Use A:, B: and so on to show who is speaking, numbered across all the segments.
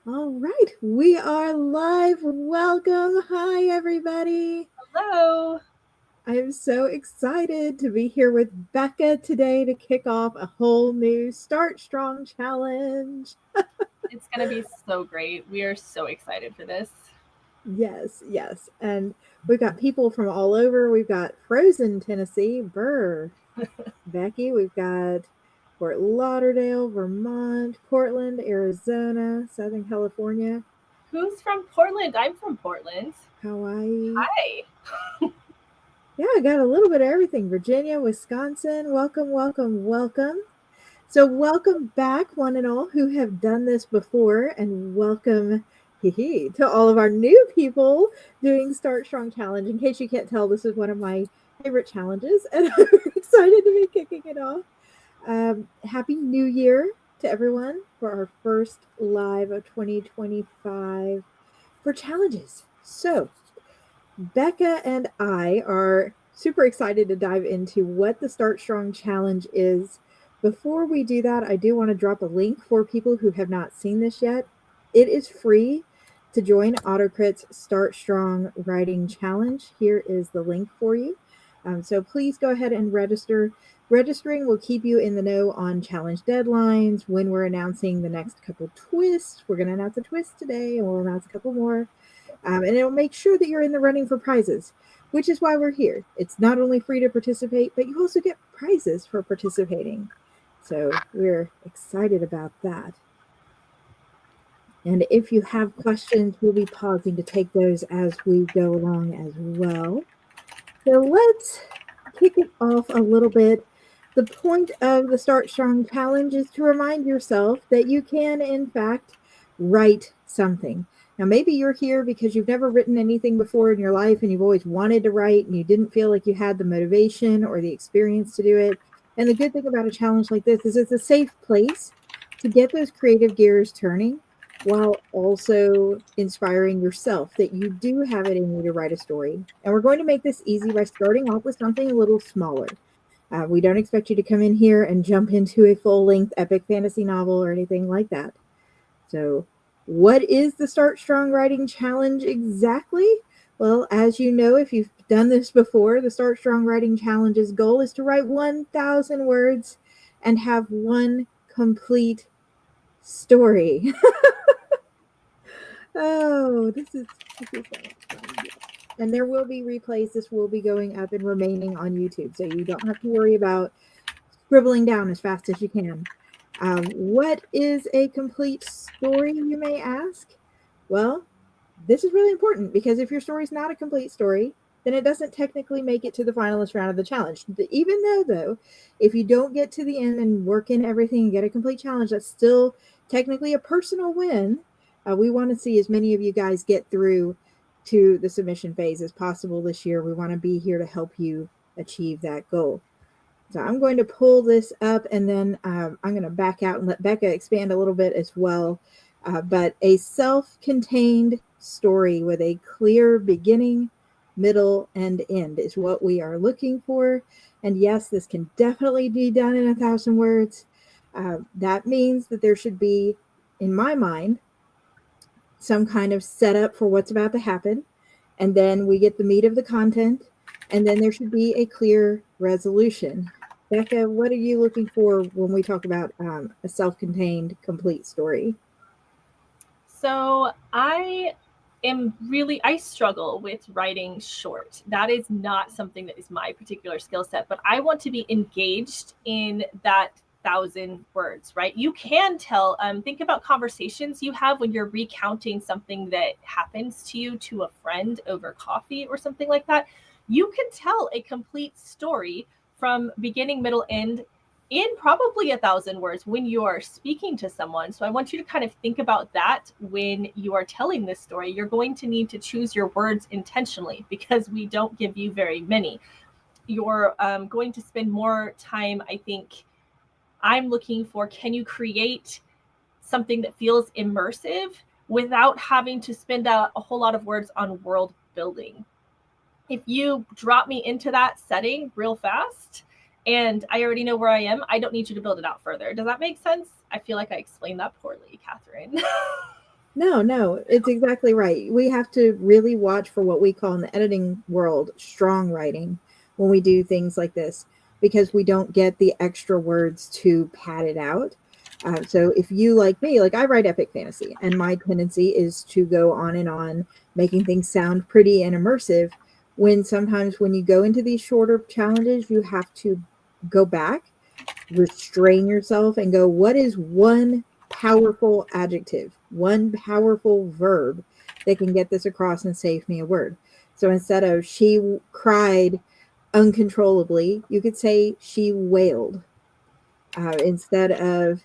A: All right, we are live. Welcome. Hi, everybody.
B: Hello.
A: I am so excited to be here with Becca today to kick off a whole new Start Strong challenge.
B: It's going to be so great. We are so excited for this.
A: Yes, yes. And we've got people from all over. We've got Frozen, Tennessee, Burr, Becky. We've got Fort Lauderdale, Vermont, Portland, Arizona, Southern California,
B: Who's from Portland? I'm from Portland.
A: Hawaii.
B: Hi.
A: Yeah, I got a little bit of everything. Virginia, Wisconsin. Welcome, welcome, welcome. So, welcome back, one and all who have done this before, and welcome to all of our new people doing Start Strong Challenge. In case you can't tell, this is one of my favorite challenges, and I'm excited to be kicking it off. Happy New Year to everyone for our first live of 2025 for challenges. So, Becca and I are super excited to dive into what the Start Strong Challenge is. Before we do that, I do want to drop a link for people who have not seen this yet. It is free to join AutoCrit's Start Strong Writing Challenge. Here is the link for you. So please go ahead and register. Registering will keep you in the know on challenge deadlines, when we're announcing the next couple twists. We're going to announce a twist today, and we'll announce a couple more. And it'll make sure that you're in the running for prizes, which is why we're here. It's not only free to participate, but you also get prizes for participating. So we're excited about that. And if you have questions, we'll be pausing to take those as we go along as well. So let's kick it off a little bit. The point of the Start Strong Challenge is to remind yourself that you can, in fact, write something. Now, maybe you're here because you've never written anything before in your life and you've always wanted to write and you didn't feel like you had the motivation or the experience to do it. And the good thing about a challenge like this is it's a safe place to get those creative gears turning while also inspiring yourself that you do have it in you to write a story. And we're going to make this easy by starting off with something a little smaller. We don't expect you to come in here and jump into a full length epic fantasy novel or anything like that. So, what is the Start Strong Writing Challenge exactly? Well, as you know, if you've done this before, the Start Strong Writing Challenge's goal is to write 1,000 words and have one complete story. Oh, this is so much fun. Yeah. And there will be replays. This will be going up and remaining on YouTube, so you don't have to worry about scribbling down as fast as you can. What is a complete story, you may ask? Well, this is really important because if your story is not a complete story, then it doesn't technically make it to the finalist round of the challenge. Even though, if you don't get to the end and work in everything and get a complete challenge, that's still technically a personal win. We want to see as many of you guys get through to the submission phase as possible this year. We want to be here to help you achieve that goal. So I'm going to pull this up and then I'm going to back out and let Becca expand a little bit as well. But a self contained story with a clear beginning, middle, and end is what we are looking for. And yes, this can definitely be done in 1,000 words. That means that there should be, in my mind, some kind of setup for what's about to happen. And then we get the meat of the content. And then there should be a clear resolution. Becca, what are you looking for when we talk about a self contained complete story?
B: So, I struggle with writing short. That is not something that is my particular skill set, but I want to be engaged in that 1,000 words, right? You can tell, think about conversations you have when you're recounting something that happens to you to a friend over coffee or something like that. You can tell a complete story from beginning, middle, end in probably 1,000 words when you are speaking to someone. So I want you to kind of think about that when you are telling this story. You're going to need to choose your words intentionally because we don't give you very many. You're going to spend more time, I think. I'm looking for, can you create something that feels immersive without having to spend a whole lot of words on world building? If you drop me into that setting real fast and I already know where I am, I don't need you to build it out further. Does that make sense? I feel like I explained that poorly, Catherine.
A: No, it's exactly right. We have to really watch for what we call in the editing world strong writing when we do things like this, because we don't get the extra words to pad it out. So if you like me, like I write epic fantasy, and my tendency is to go on and on, making things sound pretty and immersive. When sometimes when you go into these shorter challenges, you have to go back, restrain yourself, and go, what is one powerful adjective, one powerful verb that can get this across and save me a word? So instead of she cried uncontrollably, you could say she wailed. Instead of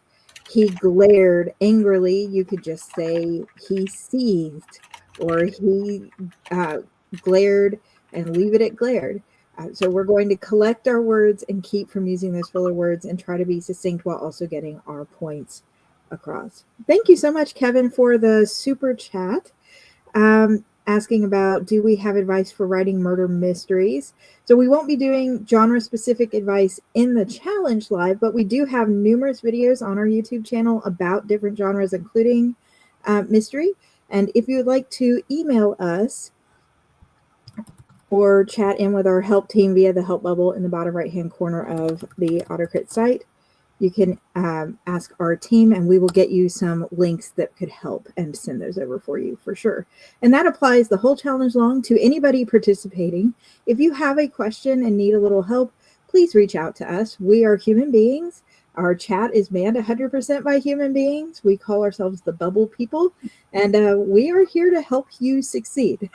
A: he glared angrily, you could just say he seethed, or he uh, glared, and leave it at glared. So we're going to collect our words and keep from using those filler words and try to be succinct while also getting our points across. Thank you so much, Kevin, for the super chat. Asking about, do we have advice for writing murder mysteries? So we won't be doing genre specific advice in the challenge live, but we do have numerous videos on our YouTube channel about different genres, including mystery. And if you would like to email us or chat in with our help team via the help bubble in the bottom right hand corner of the AutoCrit site, you can ask our team, and we will get you some links that could help and send those over for you for sure. And that applies the whole challenge long to anybody participating. If you have a question and need a little help, please reach out to us. We are human beings. Our chat is manned 100% by human beings. We call ourselves the Bubble People, and we are here to help you succeed.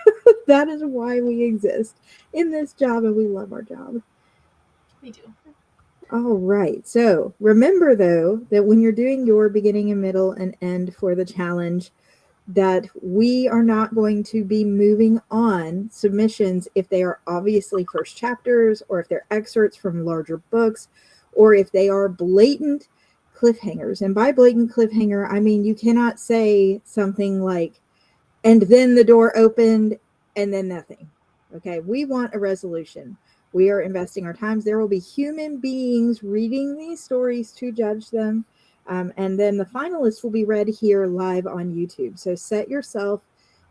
A: That is why we exist in this job, and we love our job.
B: We do.
A: All right. So remember, though, that when you're doing your beginning and middle and end for the challenge, that we are not going to be moving on submissions if they are obviously first chapters, or if they're excerpts from larger books, or if they are blatant cliffhangers. And by blatant cliffhanger, I mean you cannot say something like, and then the door opened and then nothing. Okay, we want a resolution. We are investing our times. There will be human beings reading these stories to judge them. And then the finalists will be read here live on YouTube. So set yourself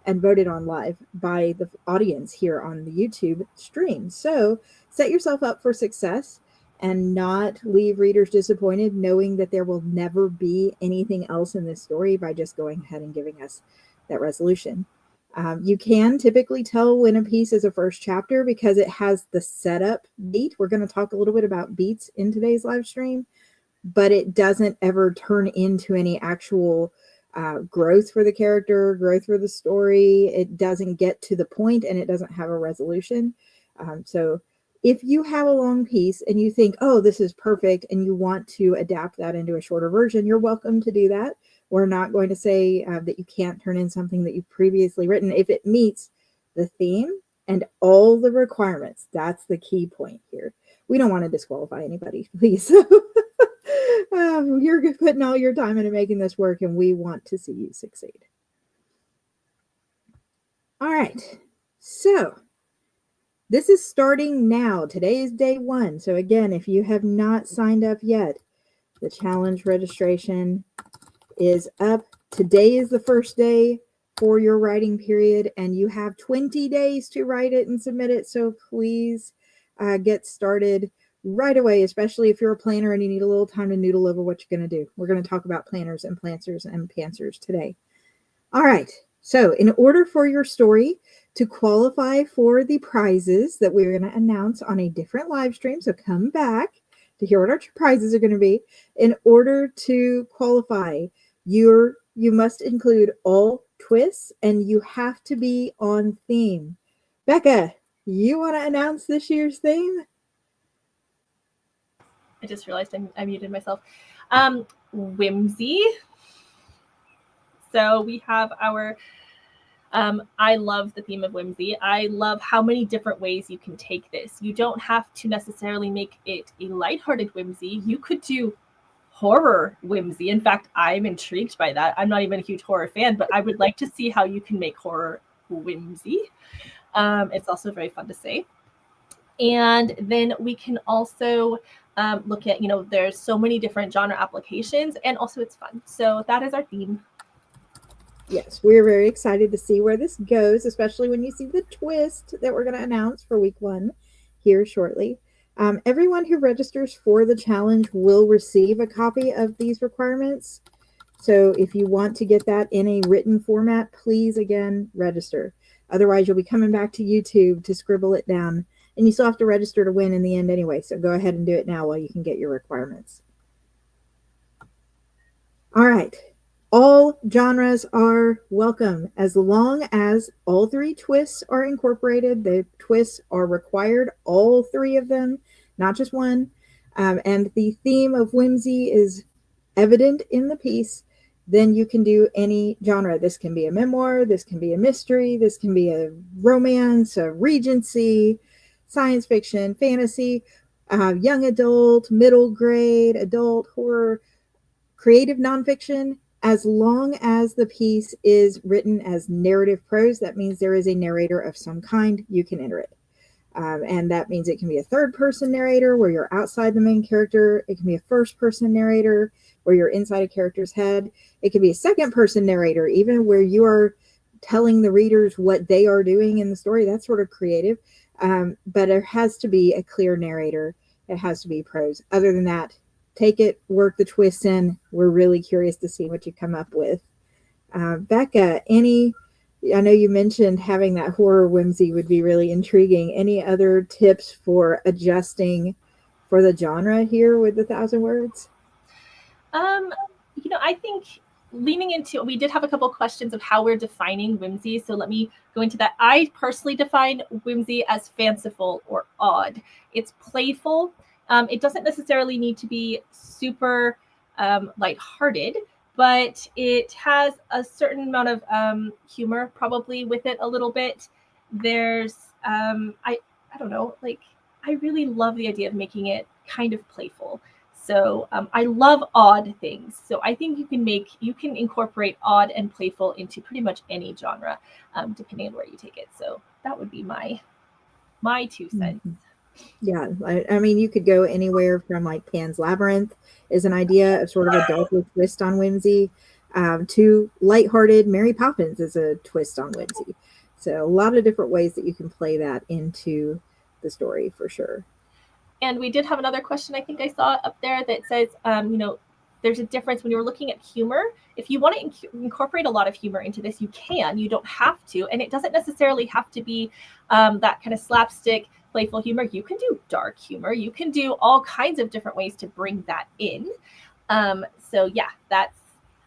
A: and voted on live by the audience here on the YouTube stream. So set yourself up for success and not leave readers disappointed, knowing that there will never be anything else in this story by just going ahead and giving us that resolution. You can typically tell when a piece is a first chapter because it has the setup beat. We're going to talk a little bit about beats in today's live stream, but it doesn't ever turn into any actual growth for the character, growth for the story. It doesn't get to the point, and it doesn't have a resolution. So if you have a long piece and you think, oh, this is perfect, and you want to adapt that into a shorter version, you're welcome to do that. We're not going to say that you can't turn in something that you've previously written if it meets the theme and all the requirements. That's the key point here. We don't want to disqualify anybody, please. You're putting all your time into making this work, and we want to see you succeed. All right. So this is starting now. Today is day 1. So again, if you have not signed up yet, the challenge registration is up. Today is the first day for your writing period, and you have 20 days to write it and submit it. So please get started right away, especially if you're a planner and you need a little time to noodle over what you're going to do. We're going to talk about planners and planters and pantsers today. All right. So in order for your story to qualify for the prizes that we're going to announce on a different live stream, so come back to hear what our prizes are going to be. In order to qualify, you must include all twists, and you have to be on theme. Becca, you want to announce this year's theme?
B: I just realized I muted myself. Whimsy. So we have our I love the theme of whimsy. I love how many different ways you can take this. You don't have to necessarily make it a lighthearted whimsy. You could do horror whimsy. In fact, I'm intrigued by that. I'm not even a huge horror fan, but I would like to see how you can make horror whimsy. It's also very fun to say. And then we can also look at, there's so many different genre applications, and also it's fun. So that is our theme.
A: Yes, we're very excited to see where this goes, especially when you see the twist that we're going to announce for week 1 here shortly. Everyone who registers for the challenge will receive a copy of these requirements. So if you want to get that in a written format, please again register. Otherwise, you'll be coming back to YouTube to scribble it down. And you still have to register to win in the end anyway. So go ahead and do it now while you can get your requirements. All right. All genres are welcome as long as all 3 twists are incorporated. The twists are required, all 3 of them, not just one. And the theme of whimsy is evident in the piece. Then you can do any genre. This can be a memoir, this can be a mystery, this can be a romance, a regency, science fiction, fantasy, young adult, middle grade, adult, horror, creative nonfiction. As long as the piece is written as narrative prose, that means there is a narrator of some kind, you can enter it. And that means it can be a third person narrator where you're outside the main character. It can be a first person narrator where you're inside a character's head. It can be a second person narrator, even where you are telling the readers what they are doing in the story. That's sort of creative. But there has to be a clear narrator. It has to be prose. Other than that, take it, work the twists in. We're really curious to see what you come up with. Becca, I know you mentioned having that horror whimsy would be really intriguing. Any other tips for adjusting for the genre here with the 1,000 words?
B: I think leaning into, we did have a couple questions of how we're defining whimsy. So let me go into that. I personally define whimsy as fanciful or odd. It's playful. It doesn't necessarily need to be super lighthearted, but it has a certain amount of humor probably with it a little bit. There's, I don't know, like, I really love the idea of making it kind of playful. So I love odd things. So I think you can incorporate odd and playful into pretty much any genre, depending on where you take it. So that would be my 2 cents.
A: Mm-hmm. Yeah, I mean, you could go anywhere from like Pan's Labyrinth is an idea of sort of a darker twist on whimsy, to lighthearted Mary Poppins is a twist on whimsy. So a lot of different ways that you can play that into the story for sure.
B: And we did have another question I think I saw up there that says, there's a difference when you're looking at humor. If you want to incorporate a lot of humor into this, you can. You don't have to. And it doesn't necessarily have to be that kind of slapstick, playful humor. You can do dark humor. You can do all kinds of different ways to bring that in. So yeah,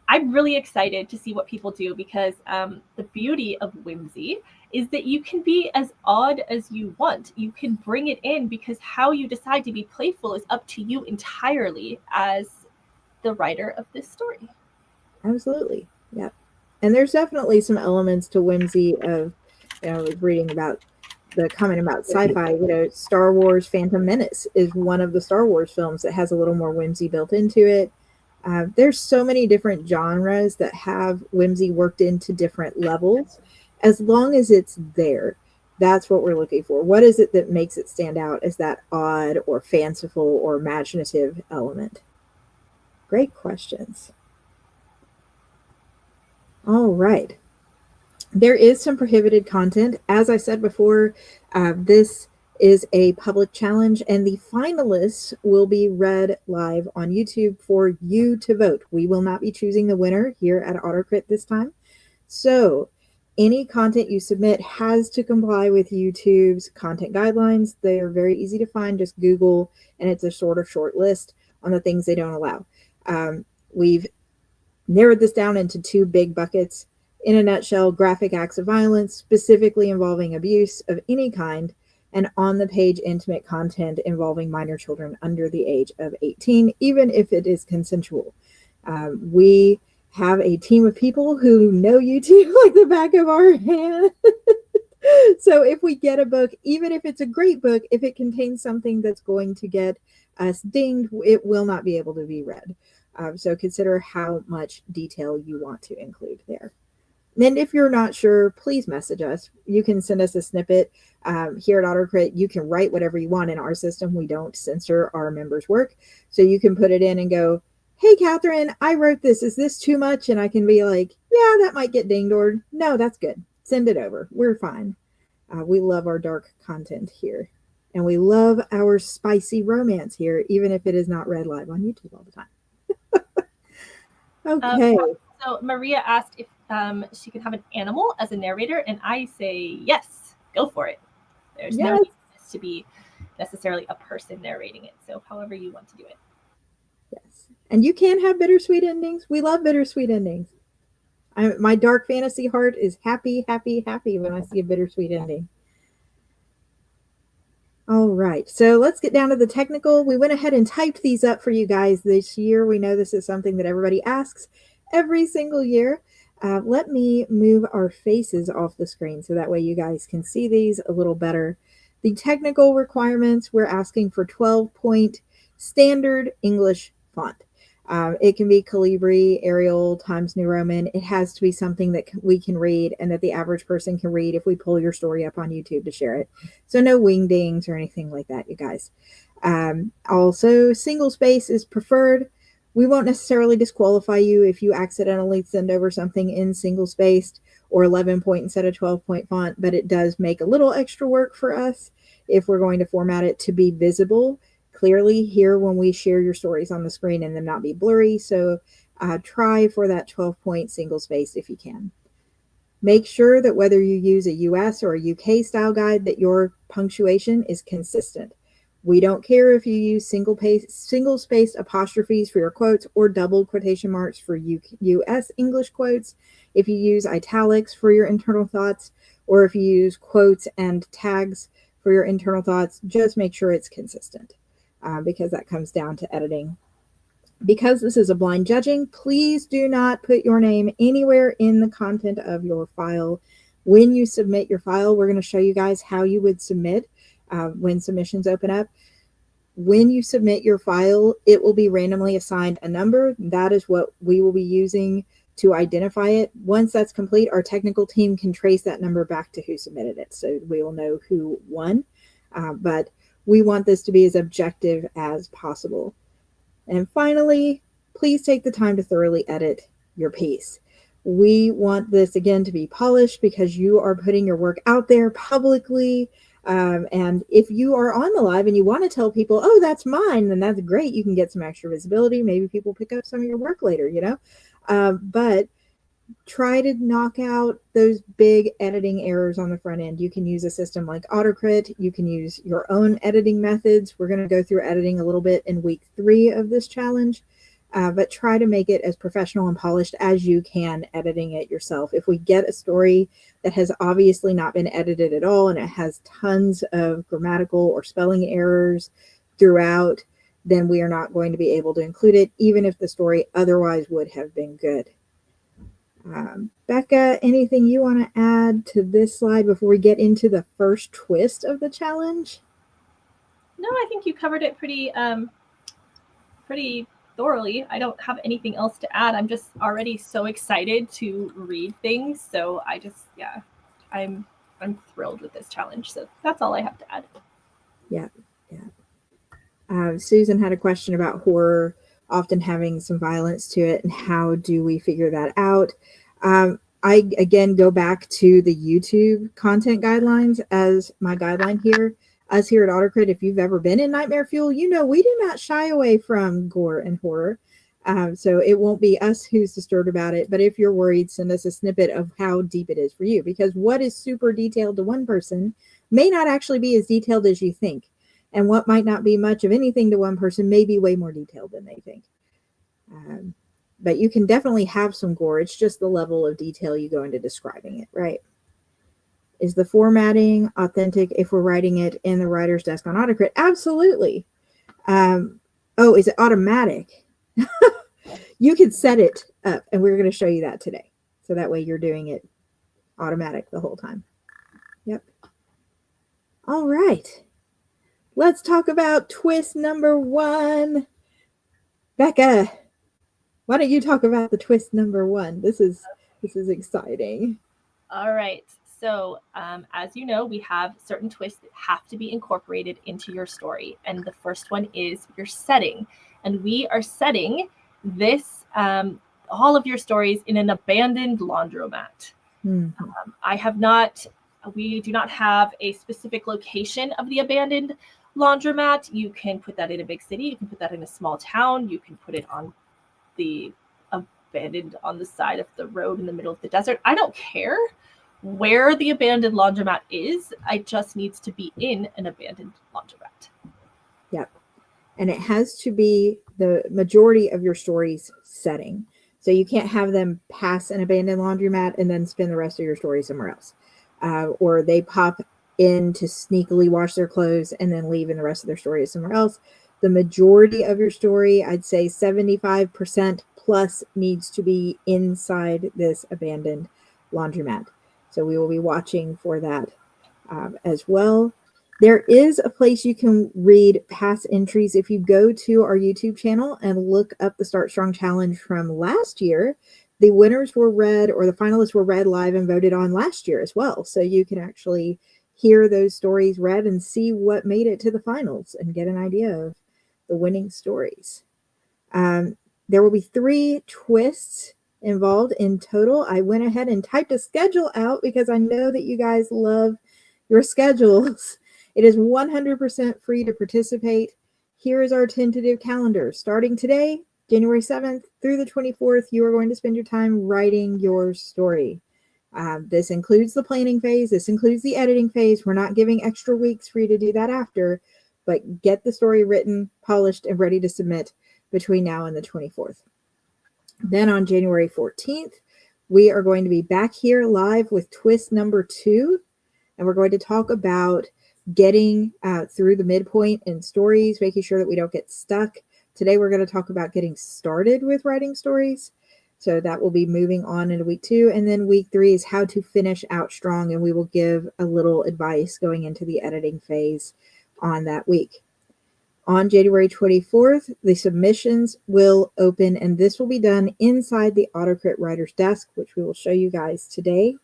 B: I'm really excited to see what people do, because the beauty of whimsy is that you can be as odd as you want. You can bring it in, because how you decide to be playful is up to you entirely as the writer of this story.
A: Absolutely. Yeah. And there's definitely some elements to whimsy of, reading about the comment about sci-fi, Star Wars Phantom Menace is one of the Star Wars films that has a little more whimsy built into it. There's so many different genres that have whimsy worked into different levels. As long as it's there, that's what we're looking for. What is it that makes it stand out as that odd or fanciful or imaginative element? Great questions. All right. There is some prohibited content. As I said before, this is a public challenge, and the finalists will be read live on YouTube for you to vote. We will not be choosing the winner here at AutoCrit this time. So any content you submit has to comply with YouTube's content guidelines. They are very easy to find. Just Google, and it's a sort of short list on the things they don't allow. We've narrowed this down into 2 big buckets. In a nutshell, graphic acts of violence, specifically involving abuse of any kind, and on-the-page intimate content involving minor children under the age of 18, even if it is consensual. We have a team of people who know YouTube like the back of our hand. So if we get a book, even if it's a great book, if it contains something that's going to get us dinged, it will not be able to be read. So consider how much detail you want to include there. And if you're not sure, please message us. You can send us a snippet. Here at AutoCrit, you can write whatever you want in our system. We don't censor our members' work. So you can put it in and go, hey, Catherine, I wrote this. Is this too much? And I can be like, yeah, that might get dinged, or no, that's good. Send it over. We're fine. We love our dark content here. And we love our spicy romance here, even if it is not read live on YouTube all the time. Okay.
B: So Maria asked if she could have an animal as a narrator, and I say yes, go for it. There's no need for this to be necessarily a person narrating it. So however you want to do it.
A: Yes. And you can have bittersweet endings. We love bittersweet endings. My dark fantasy heart is happy, happy, happy when I see a bittersweet ending. All right, so let's get down to the technical. We went ahead and typed these up for you guys this year. We know this is something that everybody asks every single year. Let me move our faces off the screen so that way you guys can see these a little better. The technical requirements, we're asking for 12-point standard English font. It can be Calibri, Arial, Times New Roman. It has to be something that we can read and that the average person can read if we pull your story up on YouTube to share it. So no wingdings or anything like that, you guys. Also, single space is preferred. We won't necessarily disqualify you if you accidentally send over something in single spaced or 11-point instead of 12-point font, but it does make a little extra work for us if we're going to format it to be visible clearly here when we share your stories on the screen and them not be blurry. So try for that 12-point single space if you can. Make sure that whether you use a US or a UK style guide that your punctuation is consistent. We don't care if you use single-spaced apostrophes for your quotes or double quotation marks for US English quotes, if you use italics for your internal thoughts, or if you use quotes and tags for your internal thoughts, just make sure it's consistent. Because that comes down to editing. Because this is a blind judging, please do not put your name anywhere in the content of your file. When you submit your file, we're going to show you guys how you would submit when submissions open up. When you submit your file, it will be randomly assigned a number. That is what we will be using to identify it. Once that's complete, our technical team can trace that number back to who submitted it. So we will know who won. But we want this to be as objective as possible. And finally, please take the time to thoroughly edit your piece. We want this, again, to be polished because you are putting your work out there publicly. And if you are on the live and you want to tell people, oh, that's mine, then that's great. You can get some extra visibility. Maybe people pick up some of your work later, you know. But try to knock out those big editing errors on the front end. You can use a system like AutoCrit. You can use your own editing methods. We're going to go through editing a little bit in week 3 of this challenge, but try to make it as professional and polished as you can editing it yourself. If we get a story that has obviously not been edited at all and it has tons of grammatical or spelling errors throughout, then we are not going to be able to include it, even if the story otherwise would have been good. Becca, anything you want to add to this slide before we get into the first twist of the challenge?
B: No, I think you covered it pretty thoroughly. I don't have anything else to add. I'm just already so excited to read things. So I just, yeah, I'm thrilled with this challenge. So that's all I have to add.
A: Yeah. Susan had a question about horror often having some violence to it, and how do we figure that out? I, again, go back to the YouTube content guidelines as my guideline here. Us here at AutoCrit, if you've ever been in Nightmare Fuel, you know we do not shy away from gore and horror. So it won't be us who's disturbed about it. But if you're worried, send us a snippet of how deep it is for you. Because what is super detailed to one person may not actually be as detailed as you think. And what might not be much of anything to one person may be way more detailed than they think. But you can definitely have some gore. It's just the level of detail you go into describing it, right? Is the formatting authentic if we're writing it in the writer's desk on AutoCrit? Absolutely. Oh, is it automatic? You can set it up, and we're going to show you that today. So that way you're doing it automatic the whole time. Yep. All right. Let's talk about twist number 1. Becca, why don't you talk about the twist number 1? This is exciting.
B: All right. So as you know, we have certain twists that have to be incorporated into your story. And the first one is your setting. And we are setting this all of your stories in an abandoned laundromat. We do not have a specific location of the abandoned laundromat. You can put that in a big city. You can put that in a small town. You can put it on the abandoned on the side of the road in the middle of the desert. I don't care where the abandoned laundromat is. I just needs to be in an abandoned laundromat.
A: Yep. And it has to be the majority of your story's setting. So you can't have them pass an abandoned laundromat and then spend the rest of your story somewhere else. Or they pop in to sneakily wash their clothes and then leave and the rest of their story is somewhere else. The majority of your story, I'd say 75% plus, needs to be inside this abandoned laundromat. So we will be watching for that as well. There is a place you can read past entries. If you go to our YouTube channel and look up the Start Strong Challenge from last year, the winners were read, or the finalists were read live and voted on last year as well. So you can actually hear those stories read and see what made it to the finals and get an idea of the winning stories. There will be 3 twists involved in total. I went ahead and typed a schedule out because I know that you guys love your schedules. It is 100% free to participate. Here is our tentative calendar. Starting today, January 7th through the 24th, you are going to spend your time writing your story. This includes the planning phase. This includes the editing phase. We're not giving extra weeks for you to do that after, but get the story written, polished, and ready to submit between now and the 24th. Then on January 14th, we are going to be back here live with twist number 2, and we're going to talk about getting through the midpoint in stories, making sure that we don't get stuck. Today, we're going to talk about getting started with writing stories. So that will be moving on into week 2. And then week 3 is how to finish out strong. And we will give a little advice going into the editing phase on that week. On January 24th, the submissions will open, and this will be done inside the AutoCrit Writer's Desk, which we will show you guys today.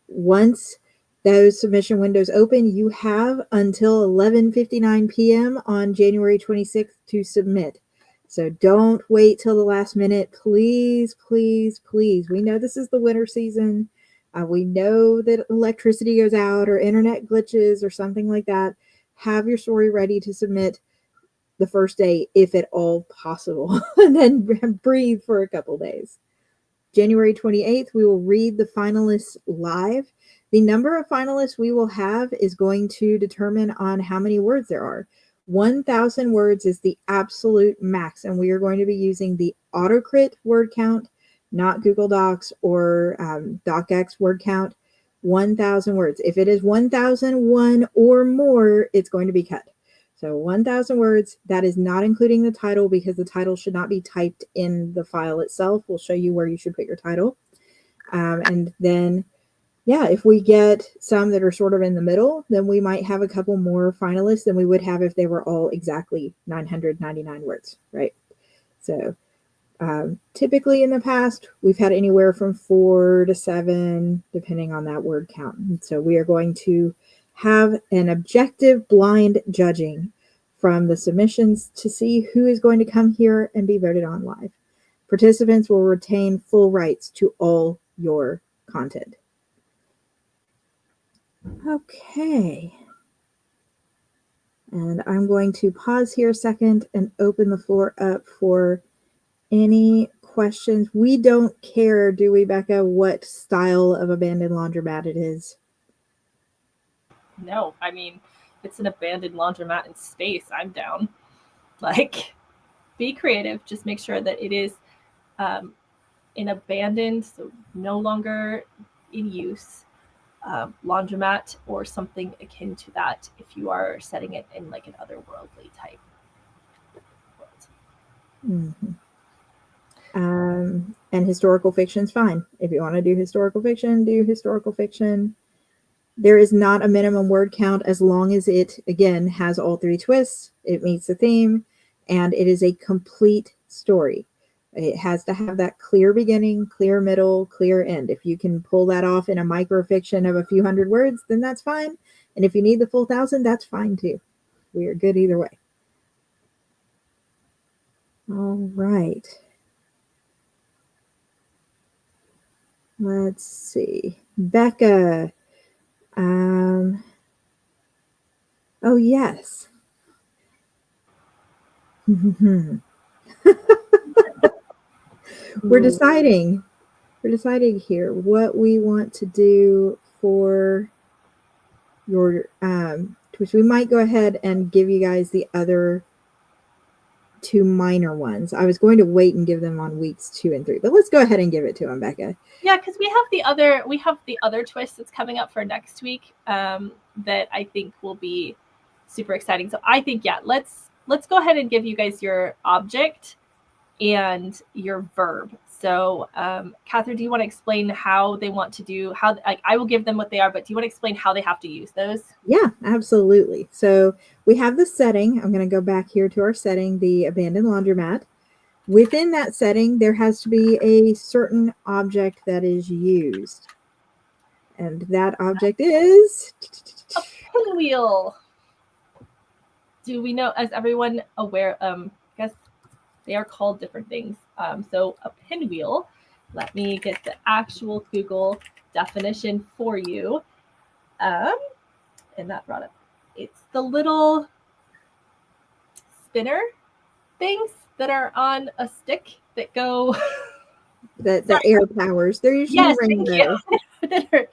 A: Once those submission windows open, you have until 11:59 p.m. on January 26th to submit. So don't wait till the last minute. Please, please, please. We know this is the winter season. We know that electricity goes out or internet glitches or something like that. Have your story ready to submit the first day, if at all possible, and then breathe for a couple days. January 28th, we will read the finalists live. The number of finalists we will have is going to determine on how many words there are. 1,000 words is the absolute max, and we are going to be using the AutoCrit word count, not Google Docs or DocX word count. 1,000 words. If it is 1,001 or more, it's going to be cut. So 1,000 words, that is not including the title, because the title should not be typed in the file itself. We'll show you where you should put your title. And then, yeah, if we get some that are sort of in the middle, then we might have a couple more finalists than we would have if they were all exactly 999 words, right? So typically in the past, we've had anywhere from 4 to 7, depending on that word count. And so we are going to have an objective blind judging from the submissions to see who is going to come here and be voted on live. Participants will retain full rights to all your content. Okay. And I'm going to pause here a second and open the floor up for any questions. We don't care, do we, Becca, what style of abandoned laundromat it is?
B: No, I mean, it's an abandoned laundromat in space. I'm down. Like, be creative. Just make sure that it is an abandoned, so no longer in use laundromat or something akin to that if you are setting it in like an otherworldly type world.
A: Mm-hmm. And historical fiction is fine. If you want to do historical fiction, do historical fiction. There is not a minimum word count as long as it, again, has all 3 twists, it meets the theme, and it is a complete story. It has to have that clear beginning, clear middle, clear end. If you can pull that off in a microfiction of a few hundred words, then that's fine. And if you need the full 1,000, that's fine too. We are good either way. All right. Let's see. Becca. Oh, yes. We're deciding. We're deciding here what we want to do for your which we might go ahead and give you guys the other two minor ones. I was going to wait and give them on weeks 2 and 3, but let's go ahead and give it to them, Becca.
B: Yeah, because we have the other twist that's coming up for next week that I think will be super exciting. So I think let's go ahead and give you guys your object and your verb. So Catherine, do you want to explain how they want to do how? Like, I will give them what they are, but do you want to explain how they have to use those?
A: Yeah, absolutely. So we have the setting. I'm going to go back here to our setting, the abandoned laundromat. Within that setting, there has to be a certain object that is used. And that object is
B: a pinwheel. Do we know, is everyone aware? I guess they are called different things. So a pinwheel, let me get the actual Google definition for you. And that brought up, it's the little spinner things that are on a stick that go
A: the air powers. They're usually rainbow.
B: That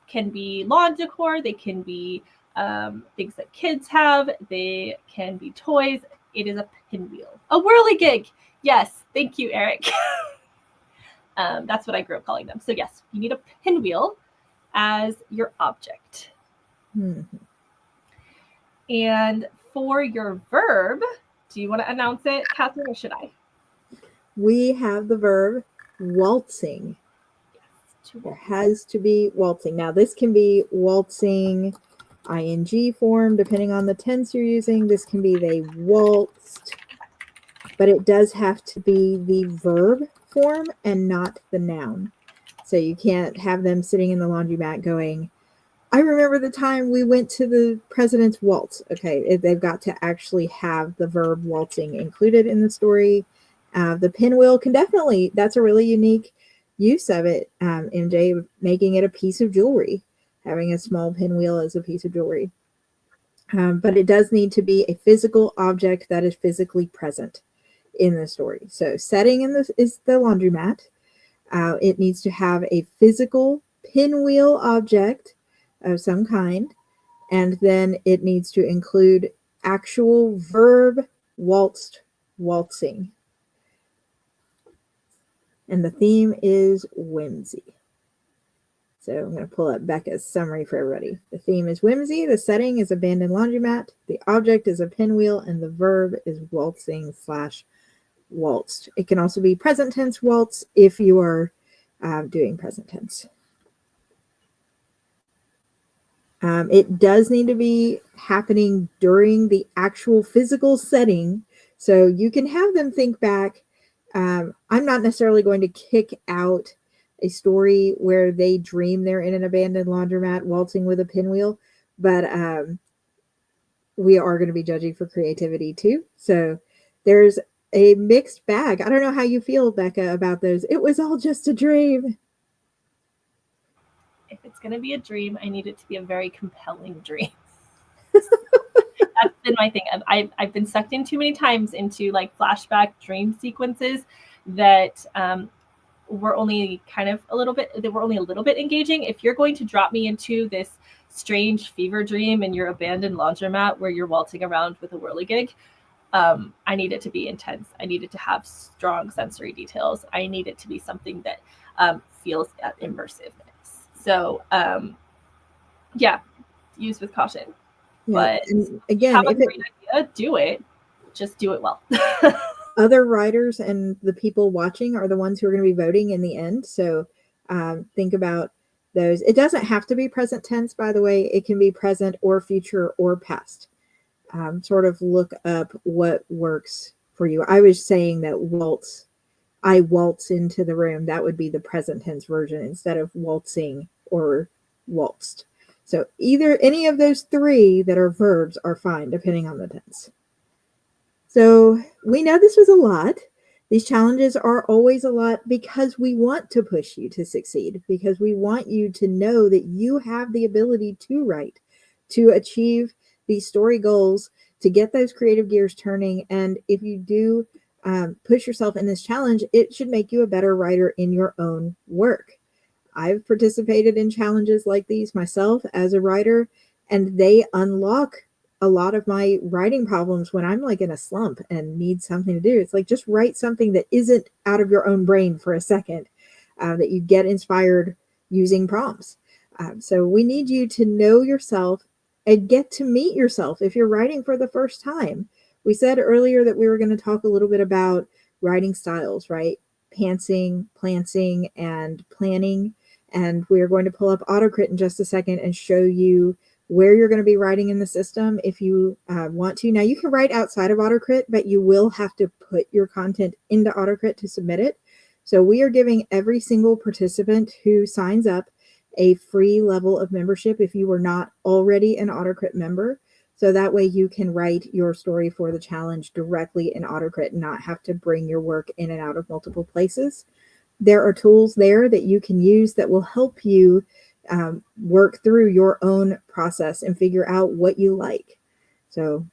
B: can be lawn decor. They can be things that kids have. They can be toys. It is a pinwheel. A whirligig. Yes. Thank you, Eric. That's what I grew up calling them. So yes, you need a pinwheel as your object.
A: Mm-hmm.
B: And for your verb, do you want to announce it, Catherine, or should I?
A: We have the verb waltzing. There has to be waltzing. Now, this can be waltzing ing form, depending on the tense you're using. This can be they waltzed, but it does have to be the verb form and not the noun. So you can't have them sitting in the laundromat going, I remember the time we went to the president's waltz. Okay, they've got to actually have the verb waltzing included in the story. The pinwheel can definitely, that's a really unique use of it, MJ, making it a piece of jewelry, having a small pinwheel as a piece of jewelry. But it does need to be a physical object that is physically present in the story. So setting in this is the laundromat. It needs to have a physical pinwheel object of some kind, and then it needs to include actual verb waltzed, waltzing. And the theme is whimsy. So I'm going to pull up Becca's summary for everybody. The theme is whimsy, the setting is abandoned laundromat, the object is a pinwheel, and the verb is waltzing / waltzed. It can also be present tense waltz if you are doing present tense. It does need to be happening during the actual physical setting. So you can have them think back. I'm not necessarily going to kick out a story where they dream they're in an abandoned laundromat waltzing with a pinwheel, but we are going to be judging for creativity too. So there's a mixed bag. I don't know how you feel, Becca, about those. It was all just a dream.
B: If it's going to be a dream, I need it to be a very compelling dream. That's been my thing. I've been sucked in too many times into like flashback dream sequences that were only a little bit engaging. If you're going to drop me into this strange fever dream in your abandoned laundromat where you're waltzing around with a whirligig, I need it to be intense. I need it to have strong sensory details. I need it to be something that feels immersive. So, use with caution.
A: Yeah,
B: but
A: again,
B: have a great idea, do it. Just do it well.
A: Other writers and the people watching are the ones who are going to be voting in the end. So think about those. It doesn't have to be present tense, by the way. It can be present or future or past. Sort of look up what works for you. I was saying that I waltz into the room. That would be the present tense version instead of waltzing or waltzed. So either any of those three that are verbs are fine, depending on the tense. So we know this was a lot. These challenges are always a lot because we want to push you to succeed, because we want you to know that you have the ability to write, to achieve these story goals, to get those creative gears turning. And if you do push yourself in this challenge, it should make you a better writer in your own work. I've participated in challenges like these myself as a writer, and they unlock a lot of my writing problems when I'm like in a slump and need something to do. It's like just write something that isn't out of your own brain for a second, that you get inspired using prompts. So we need you to know yourself and get to meet yourself if you're writing for the first time. We said earlier that we were going to talk a little bit about writing styles, right? Pantsing, plantsing, and planning. And we're going to pull up AutoCrit in just a second and show you where you're going to be writing in the system if you want to. Now, you can write outside of AutoCrit, but you will have to put your content into AutoCrit to submit it. So we are giving every single participant who signs up a free level of membership if you were not already an AutoCrit member. So that way you can write your story for the challenge directly in AutoCrit and not have to bring your work in and out of multiple places. There are tools there that you can use that will help you work through your own process and figure out what you like. So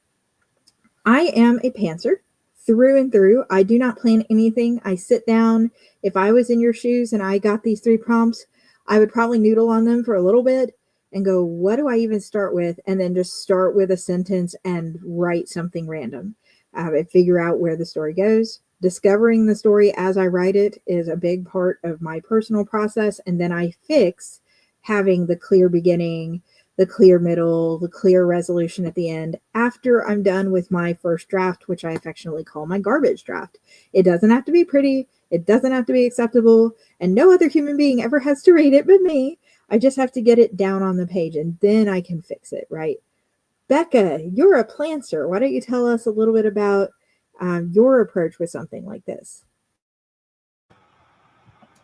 A: I am a pantser through and through. I do not plan anything. I sit down. If I was in your shoes and I got these 3 prompts, I would probably noodle on them for a little bit and go, what do I even start with? And then just start with a sentence and write something random and figure out where the story goes. Discovering the story as I write it is a big part of my personal process. And then I fix having the clear beginning, the clear middle, the clear resolution at the end after I'm done with my first draft, which I affectionately call my garbage draft. It doesn't have to be pretty. It doesn't have to be acceptable. And no other human being ever has to read it but me. I just have to get it down on the page and then I can fix it, right? Becca, you're a planter. Why don't you tell us a little bit about your approach with something like this?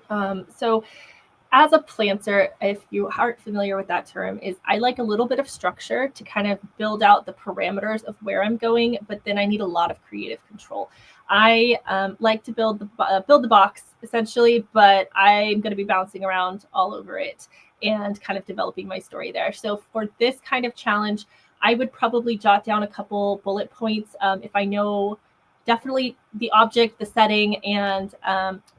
B: So as a planter, if you aren't familiar with that term, is I like a little bit of structure to kind of build out the parameters of where I'm going, but then I need a lot of creative control. I like to build the box essentially, but I'm going to be bouncing around all over it and kind of developing my story there. So for this kind of challenge, I would probably jot down a couple bullet points if I know definitely the object, the setting, and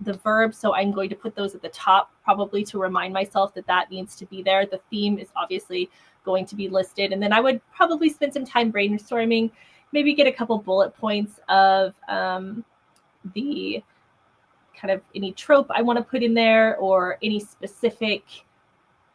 B: the verb. So I'm going to put those at the top probably to remind myself that that needs to be there. The theme is obviously going to be listed. And then I would probably spend some time brainstorming, maybe get a couple bullet points of the kind of any trope I want to put in there or any specific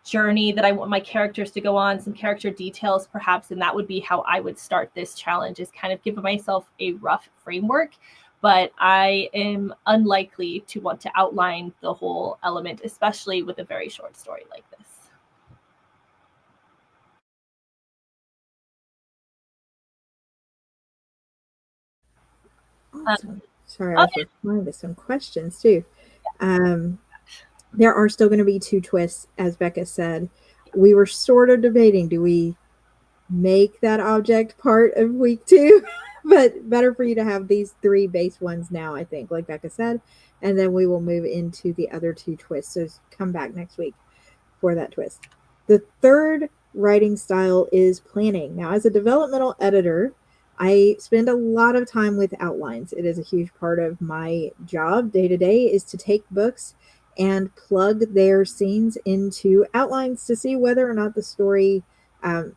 B: journey that I want my characters to go on, some character details perhaps, and that would be how I would start this challenge, is kind of give myself a rough framework, but I am unlikely to want to outline the whole element, especially with a very short story like this.
A: Awesome. Sorry, I was replying to some questions too. There are still going to be 2 twists, as Becca said. We were sort of debating, do we make that object part of week 2? But better for you to have these 3 base ones now, I think, like Becca said. And then we will move into the other 2 twists. So come back next week for that twist. The third writing style is planning. Now, as a developmental editor, I spend a lot of time with outlines. It is a huge part of my job day to day, is to take books and plug their scenes into outlines to see whether or not the story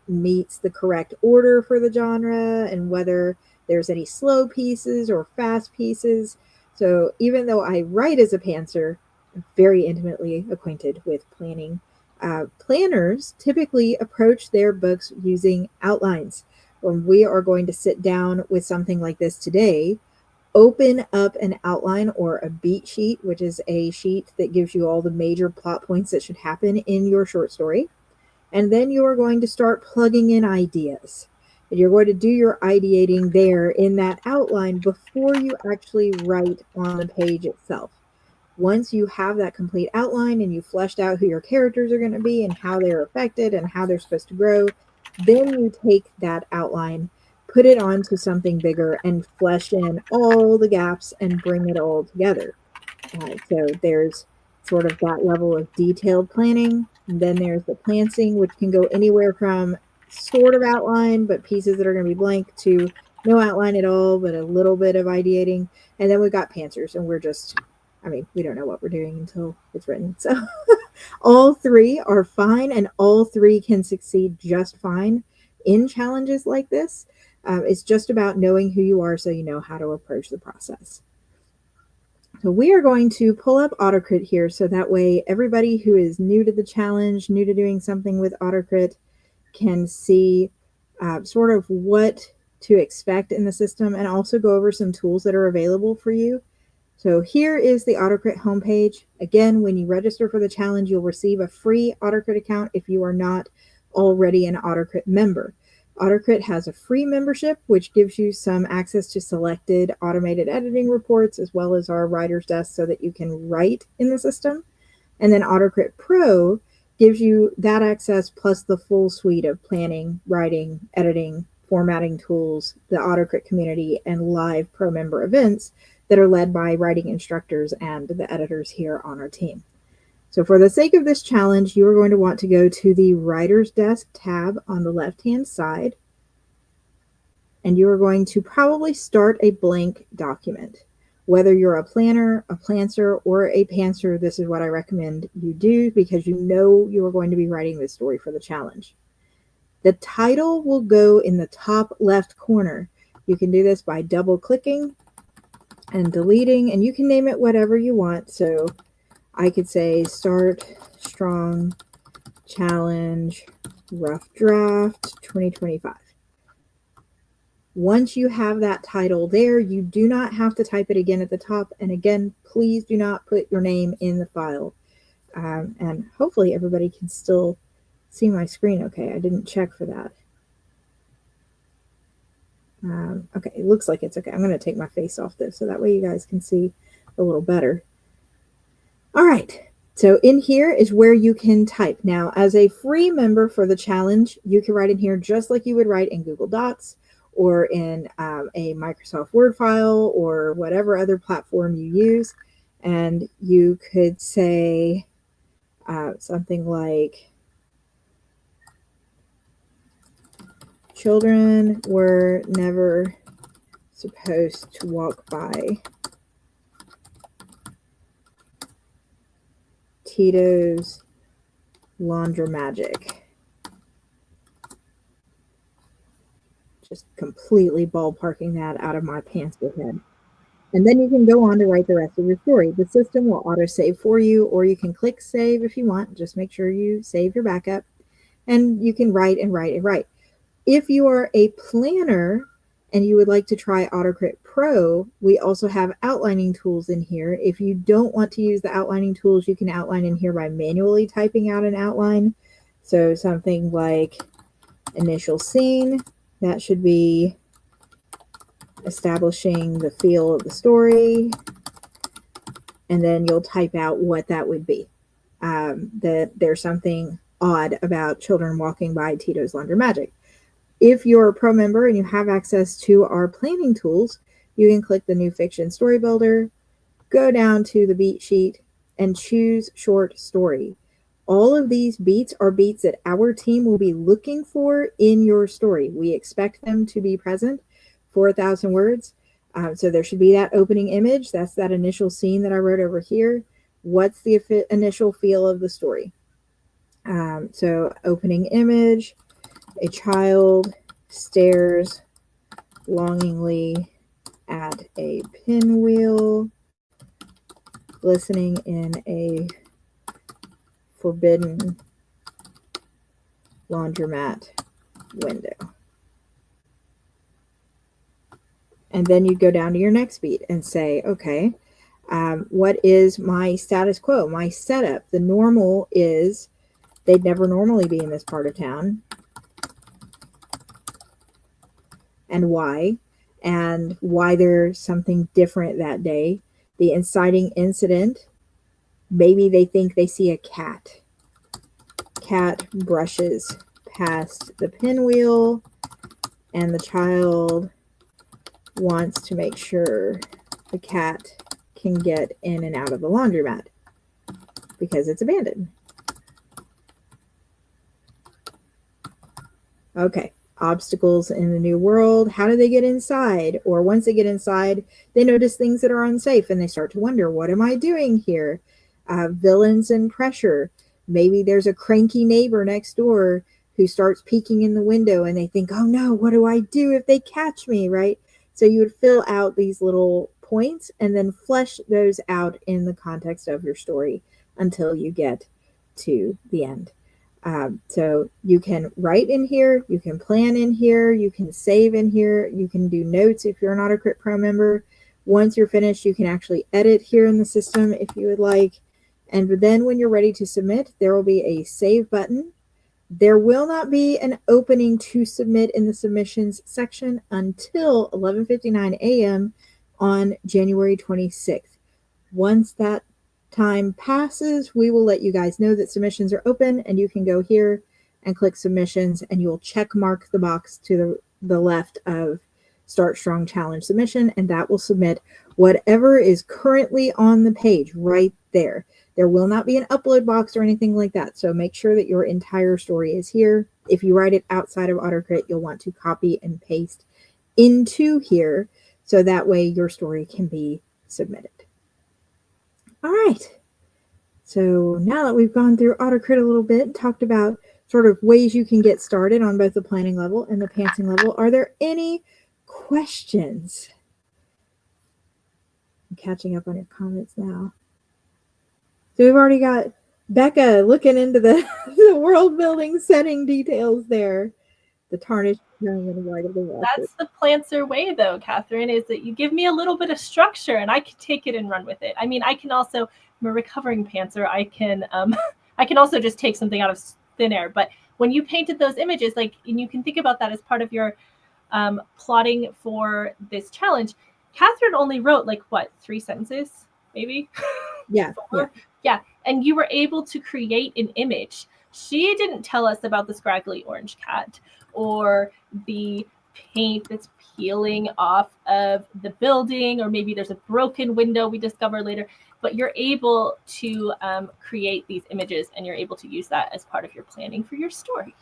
A: meets the correct order for the genre and whether there's any slow pieces or fast pieces. So even though I write as a pantser, I'm very intimately acquainted with planning. Planners typically approach their books using outlines. When we are going to sit down with something like this today, open up an outline or a beat sheet, which is a sheet that gives you all the major plot points that should happen in your short story. And then you are going to start plugging in ideas. And you're going to do your ideating there in that outline before you actually write on the page itself. Once you have that complete outline and you fleshed out who your characters are going to be and how they're affected and how they're supposed to grow, then you take that outline, put it onto something bigger and flesh in all the gaps and bring it all together. So there's sort of that level of detailed planning. And then there's the planting, which can go anywhere from sort of outline, but pieces that are going to be blank, to no outline at all, but a little bit of ideating. And then we've got pantsers, and we're just, I mean, we don't know what we're doing until it's written. So all three are fine, and all three can succeed just fine in challenges like this. It's just about knowing who you are so you know how to approach the process. So we are going to pull up AutoCrit here so that way everybody who is new to the challenge, new to doing something with AutoCrit, can see sort of what to expect in the system, and also go over some tools that are available for you. So here is the AutoCrit homepage. Again, when you register for the challenge, you'll receive a free AutoCrit account if you are not already an AutoCrit member. AutoCrit has a free membership, which gives you some access to selected automated editing reports, as well as our writer's desk so that you can write in the system. And then AutoCrit Pro gives you that access plus the full suite of planning, writing, editing, formatting tools, the AutoCrit community, and live pro member events that are led by writing instructors and the editors here on our team. So for the sake of this challenge, you are going to want to go to the Writer's Desk tab on the left-hand side, and you are going to probably start a blank document. Whether you're a planner, a plantser, or a pantser, this is what I recommend you do because you know you are going to be writing this story for the challenge. The title will go in the top left corner. You can do this by double-clicking and deleting, and you can name it whatever you want. So I could say Start Strong Challenge Rough Draft 2025. Once you have that title there, you do not have to type it again at the top. And again, please do not put your name in the file. And hopefully everybody can still see my screen okay. I didn't check for that. Okay, it looks like it's okay. I'm going to take my face off this so that way you guys can see a little better. All right, so in here is where you can type. Now, as a free member for the challenge, you can write in here just like you would write in Google Docs or in a Microsoft Word file or whatever other platform you use. And you could say something like, children were never supposed to walk by Tito's Laundromagic. Just completely ballparking that out of my pantser head. And then you can go on to write the rest of your story. The system will auto-save for you, or you can click save if you want. Just make sure you save your backup. And you can write and write and write. If you are a planner and you would like to try AutoCrit Pro, we also have outlining tools in here. If you don't want to use the outlining tools, you can outline in here by manually typing out an outline. So something like initial scene, that should be establishing the feel of the story. And then you'll type out what that would be. That there's something odd about children walking by Tito's Laundromagic. If you're a pro member and you have access to our planning tools, you can click the new fiction story builder, go down to the beat sheet, and choose short story. All of these beats are beats that our team will be looking for in your story. We expect them to be present for 1,000 words. So there should be that opening image. That's that initial scene that I wrote over here. What's the initial feel of the story? So opening image. A child stares longingly at a pinwheel, glistening in a forbidden laundromat window. And then you go down to your next beat and say, okay, what is my status quo, my setup? The normal is they'd never normally be in this part of town. And why there's something different that day. The inciting incident, maybe they think they see a cat. Cat brushes past the pinwheel and the child wants to make sure the cat can get in and out of the laundromat because it's abandoned. Okay, obstacles in the new world. How do they get inside? Or once they get inside, they notice things that are unsafe and they start to wonder, what am I doing here? Villains and pressure. Maybe there's a cranky neighbor next door who starts peeking in the window and they think, oh no, what do I do if they catch me, right? So you would fill out these little points and then flesh those out in the context of your story until you get to the end. So you can write in here, you can plan in here, you can save in here, you can do notes if you're an AutoCrit Pro member. Once you're finished, you can actually edit here in the system if you would like. And then when you're ready to submit, there will be a save button. There will not be an opening to submit in the submissions section until 11:59 a.m. on January 26th. Once that time passes, we will let you guys know that submissions are open, and you can go here and click submissions, and you'll check mark the box to the left of Start Strong Challenge submission, and that will submit whatever is currently on the page right there. There will not be an upload box or anything like that, so make sure that your entire story is here. If you write it outside of AutoCrit, you'll want to copy and paste into here so that way your story can be submitted. All right. So now that we've gone through AutoCrit a little bit, talked about sort of ways you can get started on both the planning level and the pantsing level, are there any questions? I'm catching up on your comments now. So we've already got Becca looking into the, the world building setting details there. The tarnished chrome and white of the water.
B: That's the Planter way, though, Catherine, is that you give me a little bit of structure and I can take it and run with it. I mean, I can also, I'm a recovering pantser, I can also just take something out of thin air. But when you painted those images, like, and you can think about that as part of your plotting for this challenge, Catherine only wrote like what, 3 sentences, maybe?
A: Yeah.
B: Yeah. And you were able to create an image. She didn't tell us about the scraggly orange cat or the paint that's peeling off of the building, or maybe there's a broken window we discover later. But you're able to create these images, and you're able to use that as part of your planning for your story.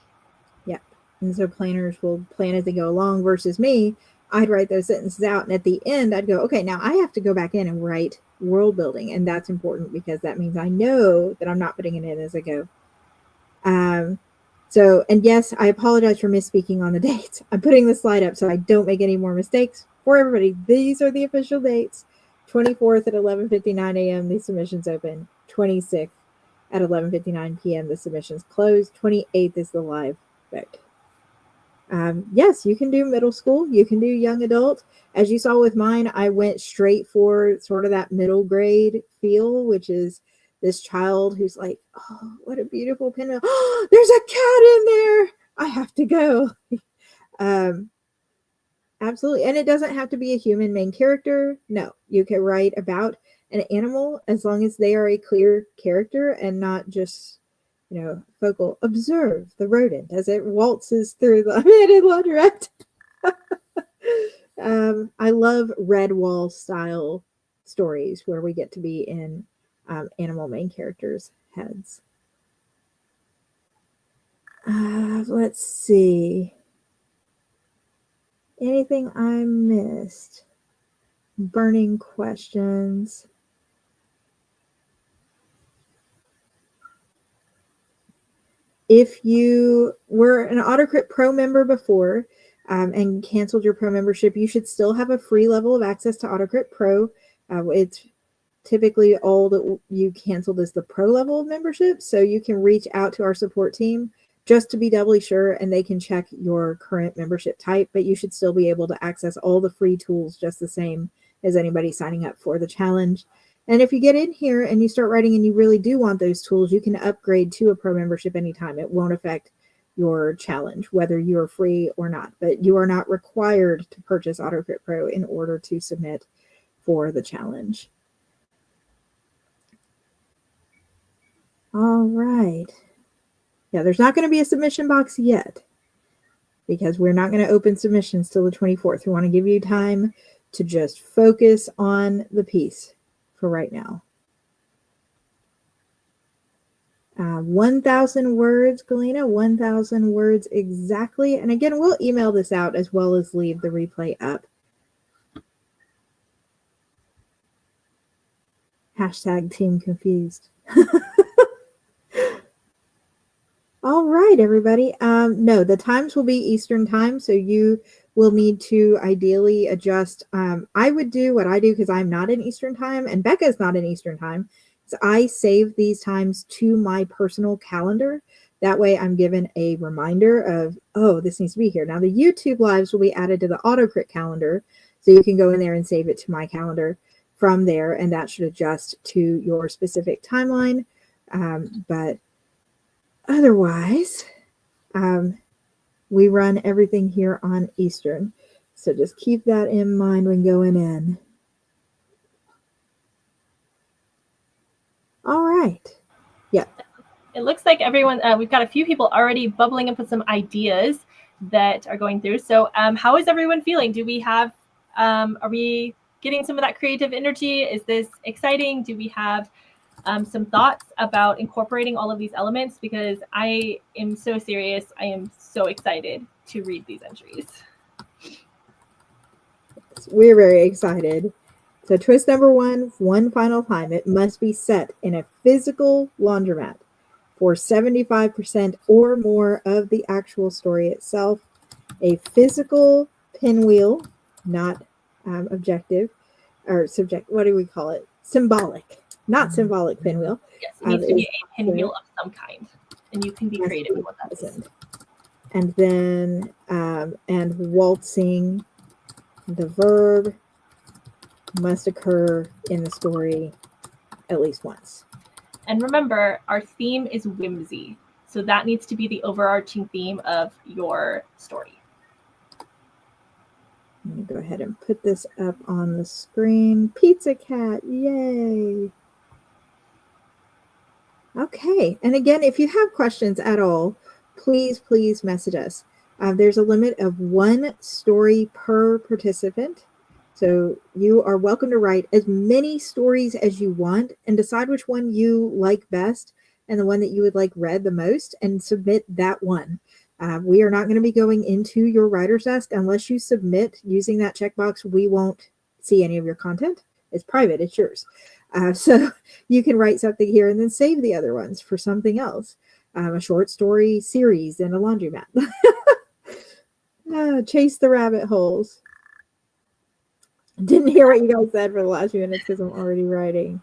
A: Yeah. And so planners will plan as they go along versus me. I'd write those sentences out, and at the end I'd go, okay, now I have to go back in and write world building, and that's important because that means I know that I'm not putting it in as I go. So, and yes, I apologize for misspeaking on the dates. I'm putting the slide up so I don't make any more mistakes. For everybody, these are the official dates. 24th at 11:59 a.m. the submissions open. 26th at 11:59 p.m. the submissions close. 28th is the live vote. Yes, you can do middle school. You can do young adult. As you saw with mine, I went straight for sort of that middle grade feel, which is this child who's like, oh, what a beautiful pinwheel. Oh, there's a cat in there. I have to go. Absolutely. And it doesn't have to be a human main character. No, you can write about an animal as long as they are a clear character and not just, you know, focal. Observe the rodent as it waltzes through the abandoned laundrette. I love red wall style stories where we get to be in animal main characters' heads. Let's see. Anything I missed? Burning questions. If you were an AutoCrit Pro member before and canceled your Pro membership, you should still have a free level of access to AutoCrit Pro. It's typically all that you canceled is the Pro level of membership, so you can reach out to our support team just to be doubly sure, and they can check your current membership type, but you should still be able to access all the free tools just the same as anybody signing up for the challenge. And if you get in here and you start writing and you really do want those tools, you can upgrade to a Pro membership anytime. It won't affect your challenge, whether you're free or not, but you are not required to purchase AutoCrit Pro in order to submit for the challenge. All right. Yeah, there's not going to be a submission box yet. because we're not going to open submissions till the 24th. We want to give you time to just focus on the piece for right now. 1,000 words, Galena, 1,000 words exactly. And again, we'll email this out as well as leave the replay up. Hashtag team confused. All right, everybody. No, the times will be Eastern time, so you will need to ideally adjust. I would do what I do because I'm not in Eastern time, and Becca's not in Eastern time. So I save these times to my personal calendar. That way I'm given a reminder of, oh, this needs to be here. Now the YouTube lives will be added to the AutoCrit calendar, so you can go in there and save it to my calendar from there, and that should adjust to your specific timeline. But otherwise, we run everything here on Eastern. So just keep that in mind when going in. All right. Yeah.
B: It looks like everyone, we've got a few people already bubbling up with some ideas that are going through. So how is everyone feeling? Do we have, are we getting some of that creative energy? Is this exciting? Do we have some thoughts about incorporating all of these elements? Because I am so serious. I am so excited to read these entries.
A: We're very excited. So twist number one final time. It must be set in a physical laundromat for 75% or more of the actual story itself. A physical pinwheel, not objective or subject. What do we call it? Symbolic, not symbolic pinwheel.
B: Yes, it needs to be a pinwheel of some kind, and you can be creative with what that is.
A: And then and waltzing, the verb must occur in the story at least once.
B: And remember, our theme is whimsy. So that needs to be the overarching theme of your story.
A: Let me go ahead and put this up on the screen. Pizza Cat, yay. Okay, and again, if you have questions at all, please message us. There's a limit of 1 story per participant. So you are welcome to write as many stories as you want and decide which one you like best and the one that you would like read the most and submit that one. We are not going to be going into your writer's desk unless you submit using that checkbox. We won't see any of your content. It's private, it's yours. So you can write something here and then save the other ones for something else. A short story series in a laundromat. Chase the rabbit holes. Didn't hear what you guys said for the last few minutes because I'm already writing.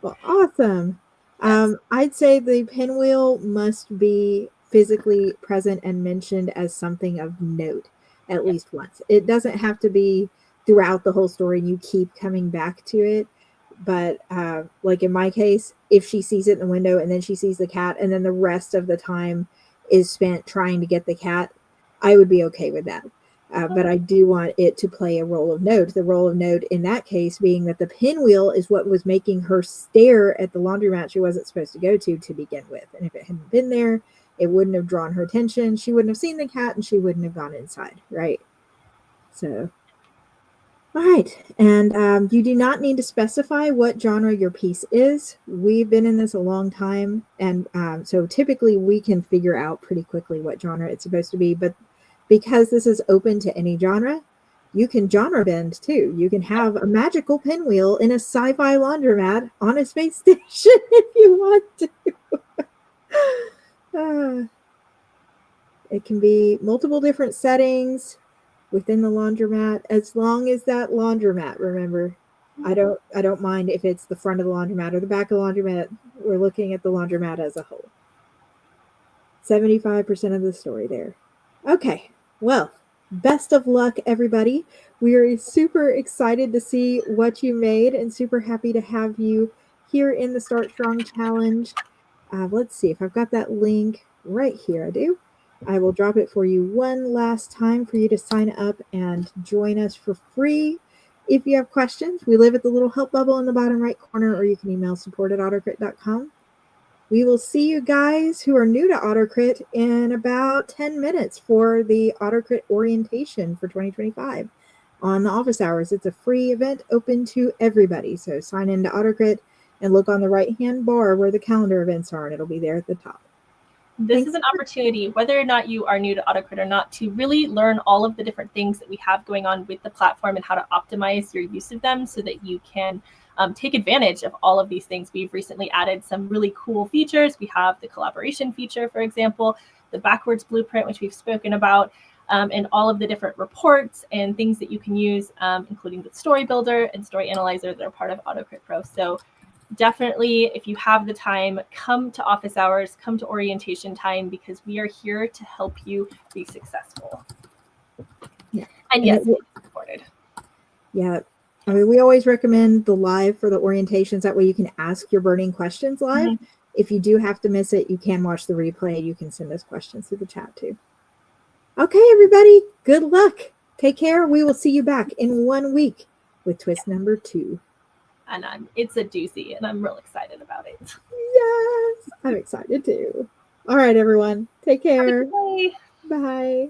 A: Well, awesome. Yes. I'd say the pinwheel must be physically present and mentioned as something of note at least once. It doesn't have to be throughout the whole story and you keep coming back to it. But like in my case, if she sees it in the window and then she sees the cat and then the rest of the time is spent trying to get the cat, I would be okay with that. But I do want it to play a role of note. The role of note in that case being that the pinwheel is what was making her stare at the laundromat she wasn't supposed to go to begin with. And if it hadn't been there, it wouldn't have drawn her attention. She wouldn't have seen the cat and she wouldn't have gone inside, right? So, all right. And you do not need to specify what genre your piece is. We've been in this a long time. And so typically we can figure out pretty quickly what genre it's supposed to be. But because this is open to any genre, you can genre bend too. You can have a magical pinwheel in a sci-fi laundromat on a space station if you want to. It can be multiple different settings within the laundromat, as long as that laundromat, remember, I don't mind if it's the front of the laundromat or the back of the laundromat. We're looking at the laundromat as a whole. 75% of the story there. Okay. Well, best of luck, everybody. We are super excited to see what you made and super happy to have you here in the Start Strong Challenge. Let's see if I've got that link right here. I do. I will drop it for you one last time for you to sign up and join us for free. If you have questions, we live at the little help bubble in the bottom right corner, or you can email support@autocrit.com. we will see you guys who are new to AutoCrit in about 10 minutes for the AutoCrit orientation for 2025 on the office hours. It's a free event open to everybody. So sign into AutoCrit and look on the right-hand bar where the calendar events are, and it'll be there at the top.
B: This is an opportunity, whether or not you are new to AutoCrit or not, to really learn all of the different things that we have going on with the platform and how to optimize your use of them so that you can take advantage of all of these things. We've recently added some really cool features. We have the collaboration feature, for example, the backwards blueprint, which we've spoken about, and all of the different reports and things that you can use, including the story builder and story analyzer that are part of AutoCrit Pro. So definitely, if you have the time, come to office hours, come to orientation time, because we are here to help you be successful.
A: Yeah.
B: And yes, it's recorded.
A: Yeah. I mean, we always recommend the live for the orientations. That way you can ask your burning questions live. Mm-hmm. If you do have to miss it, you can watch the replay. You can send us questions through the chat too. Okay, everybody, good luck. Take care. We will see you back in 1 week with twist number 2.
B: And it's a doozy, and I'm real excited about it.
A: Yes, I'm excited too. All right, everyone. Take care.
B: Bye.
A: Bye.